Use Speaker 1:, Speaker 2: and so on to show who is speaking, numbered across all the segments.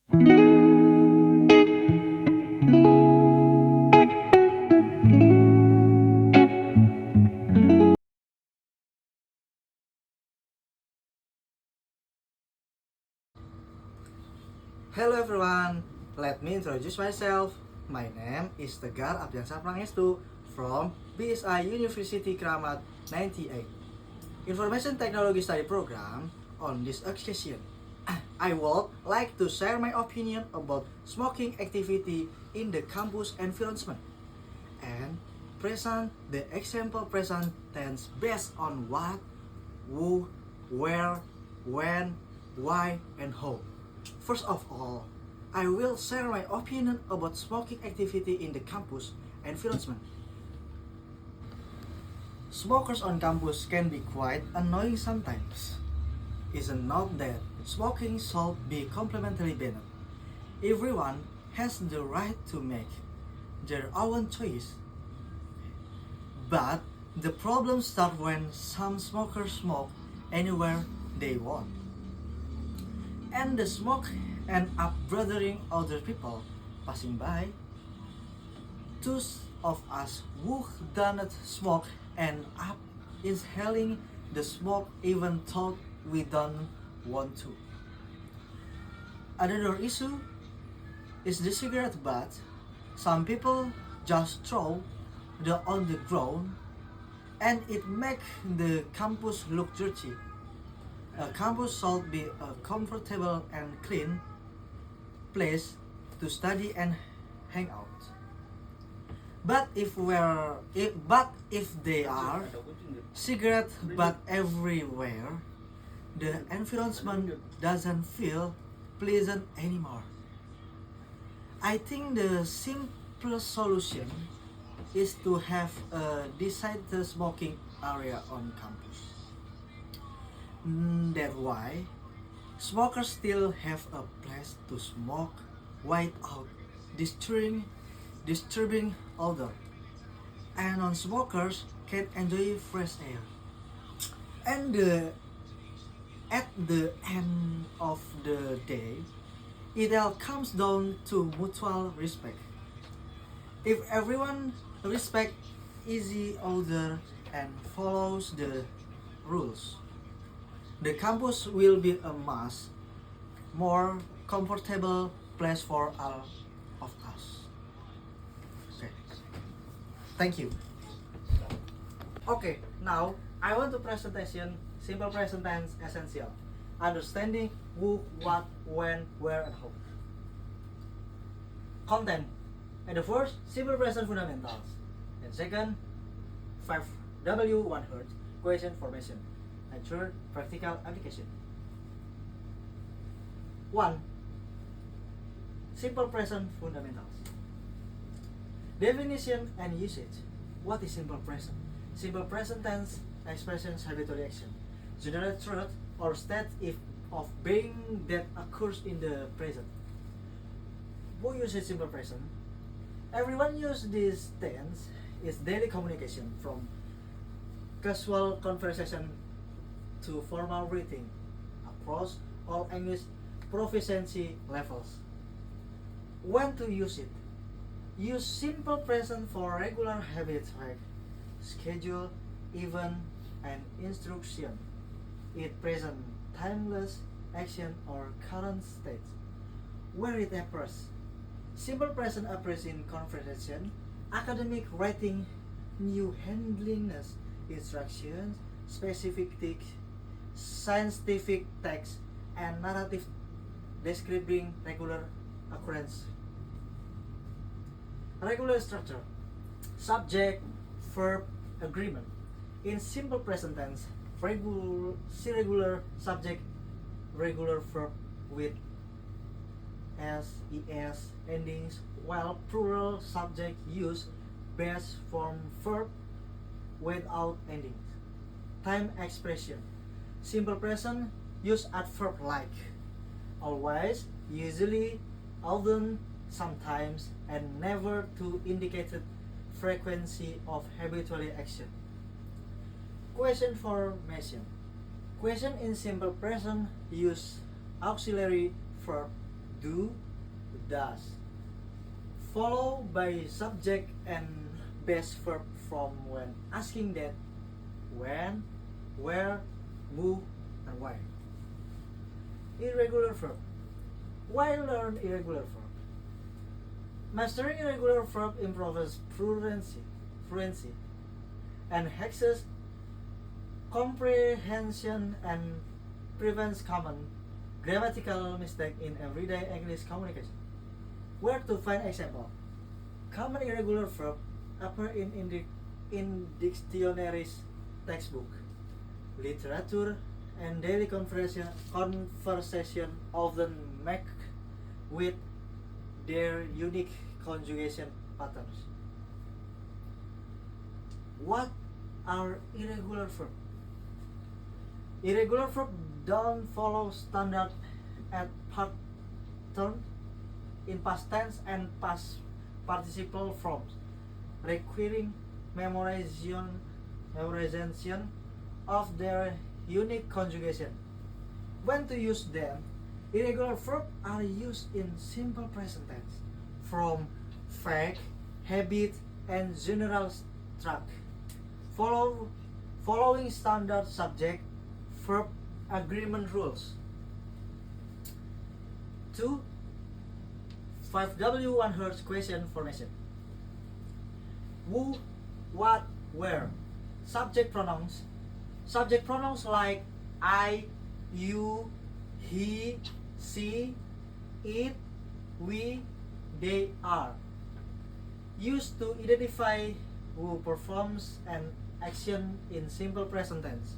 Speaker 1: Hello everyone, let me introduce myself. My name is Tegar Abdiansah Prangestu from BSI University Kramat 98 Information Technology Study Program. On this occasion, I would like to share my opinion about smoking activity in the campus environment and present the example present tense based on what, who, where, when, why, and how. First of all, I will share my opinion about smoking activity in the campus environment. Smokers on campus can be quite annoying sometimes. It's not that smoking should be completely banned. Everyone has the right to make their own choice. But the problem starts when some smokers smoke anywhere they want. And the smoke end up bothering other people passing by. Those of us who don't smoke end up inhaling the smoke even though we don't want to. Another issue is the cigarette butt. Some people just throw them on the ground and it makes the campus look dirty. A campus should be a comfortable and clean place to study and hang out. But if they are cigarette butt everywhere, the environment doesn't feel pleasant anymore. I think the simplest solution is to have a designated smoking area on campus. That's why smokers still have a place to smoke without disturbing odor, and non-smokers can enjoy fresh air. And at the end of the day, it all comes down to mutual respect. If everyone respects each other and follows the rules, the campus will be a much more comfortable place for all of us. Okay. Thank you. Okay, now I want to presentation simple present tense essential. Understanding who, what, when, where, and how. Content. And the first, simple present fundamentals. And second, 5W 1 Hertz, question formation. And third, practical application. 1. Simple present fundamentals. Definition and usage. What is simple present? Simple present tense expressions habitual action. General truth or state if of being that occurs in the present. Who uses simple present? Everyone uses this tense is daily communication from casual conversation to formal reading across all English proficiency levels. When to use it? Use simple present for regular habits like schedule, event, and instruction. It present timeless action or current state. Where it appears. Simple present appears in conversation, academic writing, new handlingness, instructions, specific scientific text, and narrative describing regular occurrence. Regular structure. Subject, verb, agreement. In simple present tense, irregular subject, regular verb with s, es endings, while plural subject use base form verb without endings. Time expression. Simple present use adverb like always, usually, often, sometimes, and never to indicate frequency of habitual action. Question formation. Question in simple present use auxiliary verb do, does. Followed by subject and base verb from when asking that, when, where, who, and why. Irregular verb. Why learn irregular verb? Mastering irregular verb improves fluency, enhances comprehension, and prevents common grammatical mistake in everyday English communication. Where to find example? Common irregular verb appear in dictionaries, textbook, literature, and daily conversation often make with their unique conjugation patterns. What are irregular verbs? Irregular verbs don't follow standard at pattern in past tense and past participle forms, requiring memorization of their unique conjugation. When to use them? Irregular verbs are used in simple present tense from fact, habit, and general struct. Following standard subject verb agreement rules. 2. 5W100 question formation. Who, what, where. Subject pronouns. Subject pronouns like I, you, he, she, it, we, they are. Used to identify who performs an action in simple present tense.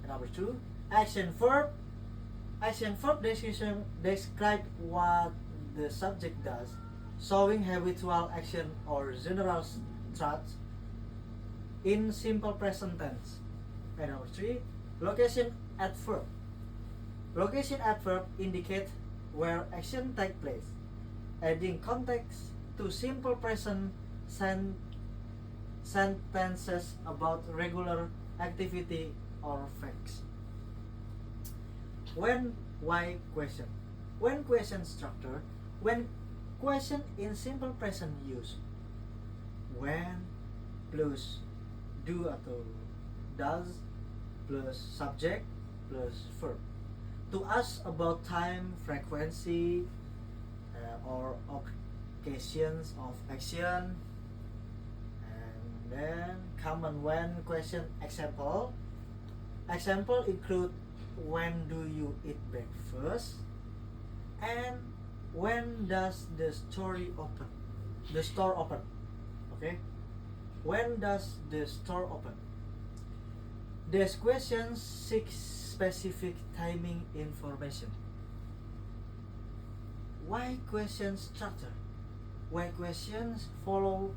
Speaker 1: And number 2, action verb. Action verb describe what the subject does, showing habitual action or general traits in simple present tense. And number 3, location adverb. Location adverb indicate where action take place, adding context to simple present sentences about regular activity or facts. When, why question. When question structure, when question in simple present use, when plus do atau does plus subject plus verb. To ask about time, frequency, or occasions of action. And then common when question example. Example include when do you eat breakfast and when does the store open. Okay, when does the store open? These questions seek specific timing information. Why question structure? Why questions follow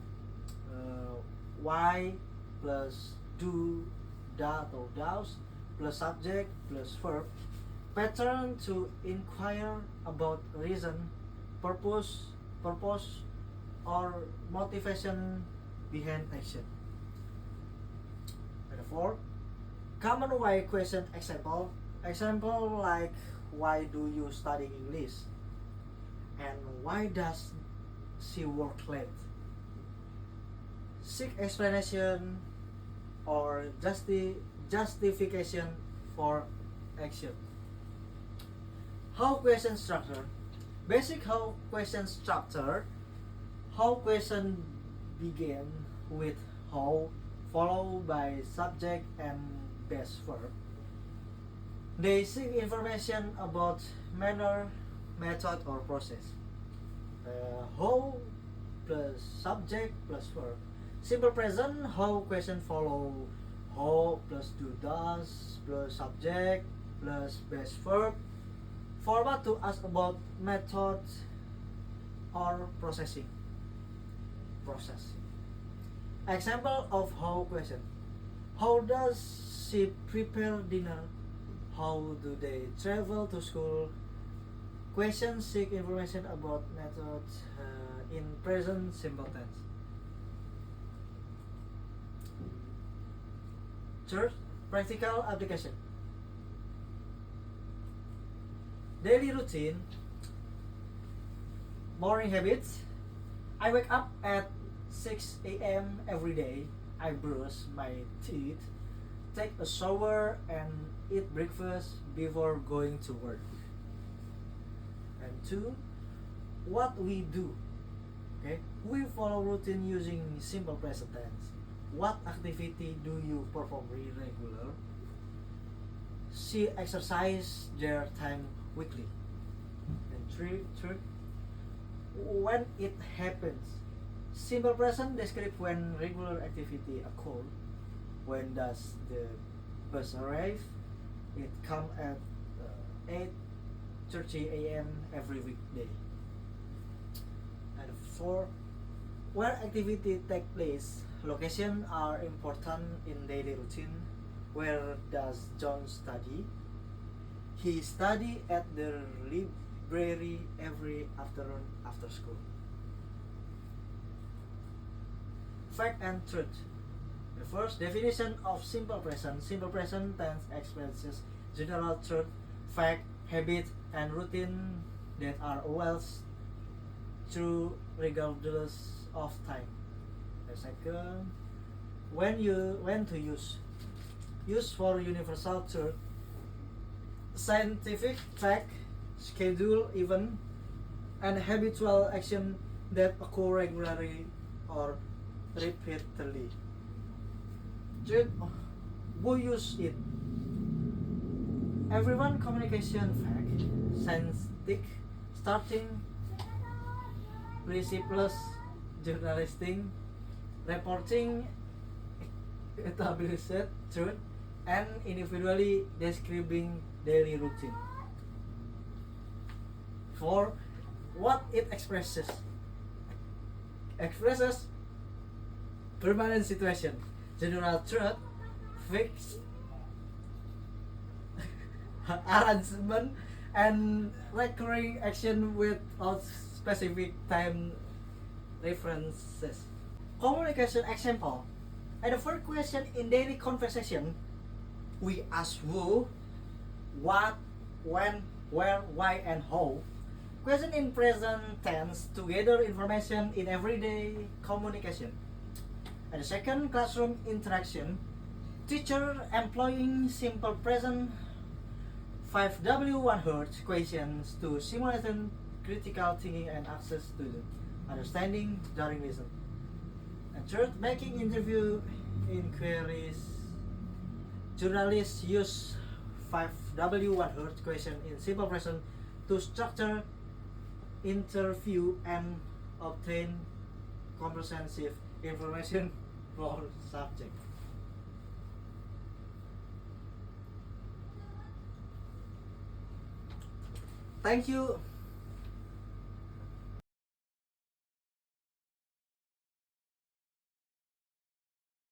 Speaker 1: why plus do, that or does plus subject plus verb. Pattern to inquire about reason, purpose, or motivation behind action. And 4, common why question example. Example like why do you study English? And why does she work late? Seek explanation or justification for action. How question structure. Basic how question structure. How question begin with how, followed by subject and base verb. They seek information about manner, method, or process. How plus subject plus verb. Simple present, how question follow how plus do does plus subject plus base verb. Format to ask about method or process. Example of how question. How does she prepare dinner? How do they travel to school? Questions seek information about methods in present simple tense. Third, practical application. Daily routine, morning habits. I wake up at 6 a.m. every day. I brush my teeth, take a shower, and eat breakfast before going to work. And two, what we do. Okay, we follow routine using simple present tense. What activity do you perform regular? She exercise their time weekly. And third, when it happens. Simple present describe when regular activity occur. When does the bus arrive? It come at 8:30 a.m. every weekday. And four, where activity take place. Location are important in daily routine. Where does John study? He study at the library every afternoon after school. Fact and truth. The first definition of simple present. Simple present tense expresses general truth, fact, habit, and routine that are well true regardless of time. The second, when to use. Use for universal truth, scientific fact, schedule, event, and habitual action that occur regularly or repeatedly. Truth, who use it? Everyone communication fact, scientific, starting, principles, journalistic, reporting, established truth, and individually describing daily routine. 4. What it expresses. Expresses permanent situation, general truth, fixed arrangement, and recurring action without specific time references. Communication example. And the first question in daily conversation, we ask who, what, when, where, why, and how. Question in present tense to gather information in everyday communication. And the second, classroom interaction. Teacher employing simple present 5W100 questions to simulate critical thinking and access to the understanding during lesson. And third, making interview inquiries. Journalists use 5W100 question in simple present to structure interview and obtain comprehensive information for subject. Thank you.